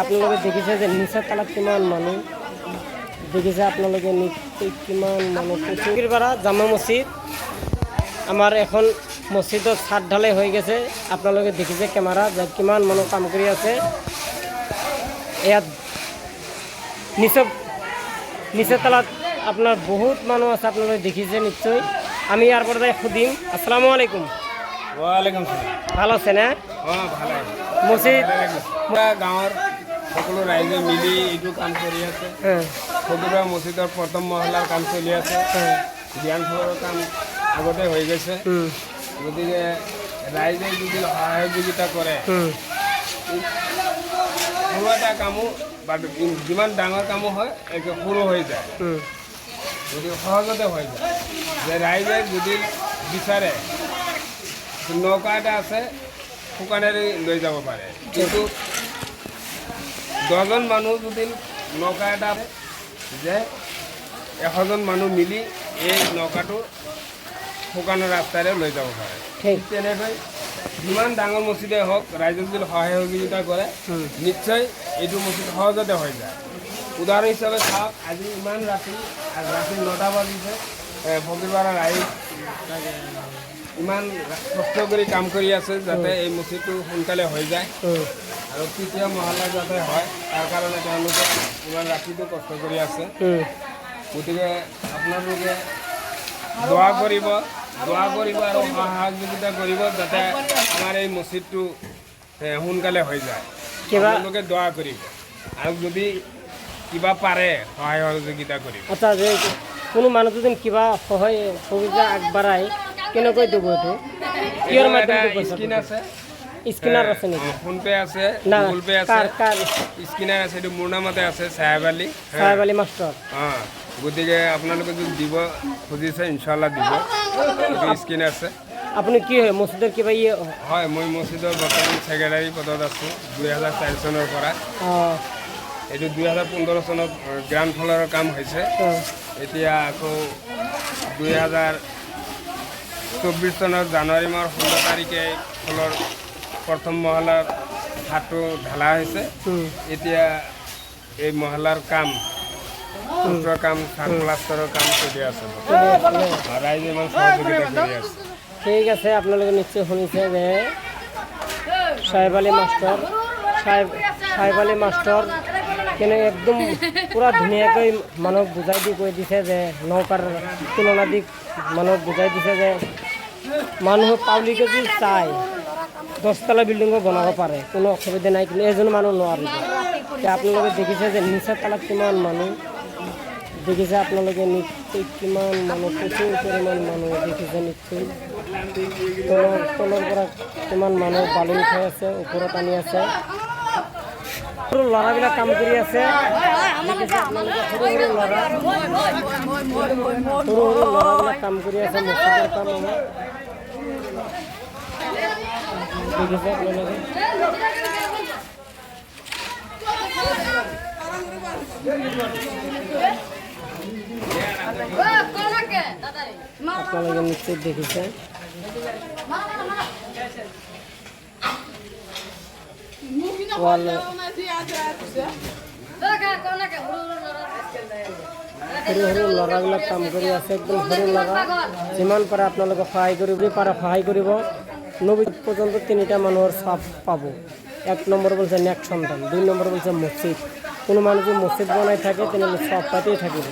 আপোনালোকে দেখিছে যে নিচা তালাত কিমান মানুহ দেখিছে আপোনালোকে কিমান মানুহ পৃথিৱীৰপৰা জামা মছজিদ আমাৰ এখন মছজিদত ছাদ ঢালাই হৈ গেছে আপোনালোকে দেখিছে কেমেৰা যে কিমান মানুহ কাম কৰি আছে ইয়াত নিচা তালাত আপনার বহুত মানুষ আছে আপনারা দেখিছে নিশ্চয় আমি ইয়ার পরে সুদিম আসসালামু আলাইকুম ওয়ালাইকুম সালাম ভালো আছে না ভালো মসজিদ গাঁৱৰ সকলো ৰাইজে মিলি এইটো কাম কৰি আছে সদুৰা মছজিদৰ প্ৰথম মহলাৰ কাম চলি আছে ধ্যান ফ্ল'ৰৰ কাম আগতে হৈ গৈছে গতিকে ৰাইজে যদি সহযোগিতা কৰে সৰু এটা কামো বা যিমান ডাঙৰ কামো হয় একে সৰু হৈ যায় গতিকে সহজতে হৈ যায় যে ৰাইজে যদি বিচাৰে নৌকা এটা আছে শুকানেৰে লৈ যাব পাৰে কিন্তু 10জন মানুহ যদি নৌকা এটা যে 100জন মানুহ মিলি এই নৌকাটো শুকানৰ ৰাস্তাৰে লৈ যাব পাৰে ঠিক তেনেকৈ যিমান ডাঙৰ মছজিদে হওক ৰাইজে যদি সহযোগিতা কৰে নিশ্চয় এইটো মছজিদ সহজতে হৈ যায় উদাহৰণ হিচাপে চাওক আজি ইমান ৰাতি 9টা বাজিছে ফকিৰপাৰা ৰাইজ ইমান কষ্ট কৰি কাম কৰি আছে যাতে এই মছজিদটো সোনকালে হৈ যায় আৰু তৃতীয় মহলা যাতে হয় তাৰ কাৰণে তেওঁলোকে ইমান ৰাতিটো কষ্ট কৰি আছে গতিকে আপোনালোকে দোৱা কৰিব আৰু সহযোগিতা কৰিব যাতে আমাৰ এই মছজিদটো সোনকালে হৈ যায় আপোনালোকে দোৱা কৰিব আৰু যদি কিবা পাৰে সহায় সহযোগিতা কৰিব আচ্ছা যে কোনো মানুহ যদি কিবা সহায় সুবিধা আগবঢ়ায় কেনেকৈ দিব এইটো কিহৰ মাধ্যমত স্কিন আছে স্কিনাৰ আছে নেকি ফোনপে আছে গুগল পে আছে স্কিনাৰ আছে এইটো মোৰ নামতে আছে চাহেব আলী মাষ্টৰ গতিকে আপোনালোকে যদি দিব খুজিছে ইনশাল্লাহ দিব এইটো স্কিন আছে আপুনি কি হয় মছজিদৰ কিবা হয় মই মছজিদৰ বৰ্তমান ছেক্ৰেটাৰী পদত আছোঁ 2004 চনৰ পৰা এইটো 2015 চনত গ্ৰাউণ্ড ফ্ল'ৰৰ কাম হৈছে এতিয়া আকৌ 2024 চনৰ জানুৱাৰী মাহৰ 16 তাৰিখে ফ্ল'ৰ প্ৰথম মহলাৰ হাতটো ঢালা হৈছে এতিয়া এই মহলাৰ কাম প্লাষ্টাৰৰ কাম চলি আছে ৰাইজে ইমান সহযোগিতা কৰি আছে ঠিক আছে আপোনালোকে নিশ্চয় শুনিছে যে চাহেব আলী মাষ্টৰ কেনে একদম পুৰা ধুনীয়াকৈ মানুহক বুজাই দি কৈ দিছে যে নৌকাৰ তুলনা দি মানুহক বুজাই দিছে যে মানুহ পাব্লিকে যদি চাই 10তলা বিল্ডিঙো বনাব পাৰে কোনো অসুবিধা নাই কিন্তু এজন মানুহ নোৱাৰিব আপোনালোকে দেখিছে যে নিচা তালাত কিমান মানুহ দেখিছে আপোনালোকে নিশ্চয় কিমান মানুহ প্ৰচুৰ পৰিমাণ মানুহ দেখিছে নিশ্চয় তলৰ পৰা কিমান মানুহ বালি উঠাই আছে ওপৰত আনি আছে সৰু ল'ৰাবিলাক কাম কৰি আছে দেখিছে আপোনালোকে সৰু ল'ৰাবিলাক কাম কৰি আছে মছজিদৰ কাম আমাৰ দেখিছে আপোনালোকে আপনাৰা নিশ্চয় দেখেছে সৰু ল'ৰাবিলাক কাম কৰি আছে একদম সৰু ল'ৰা যিমান পাৰে আপোনালোকে সহায় কৰিব 90 পৰ্যন্ত 3টা মানুহৰ চাপ পাব 1 নম্বৰ বলছে নেক সন্তান 2 নম্বৰ বলছে মছজিদ কোনো মানুহ যদি মছজিদ বনাই থাকে তেনেহ'লে সব পাতেই থাকিব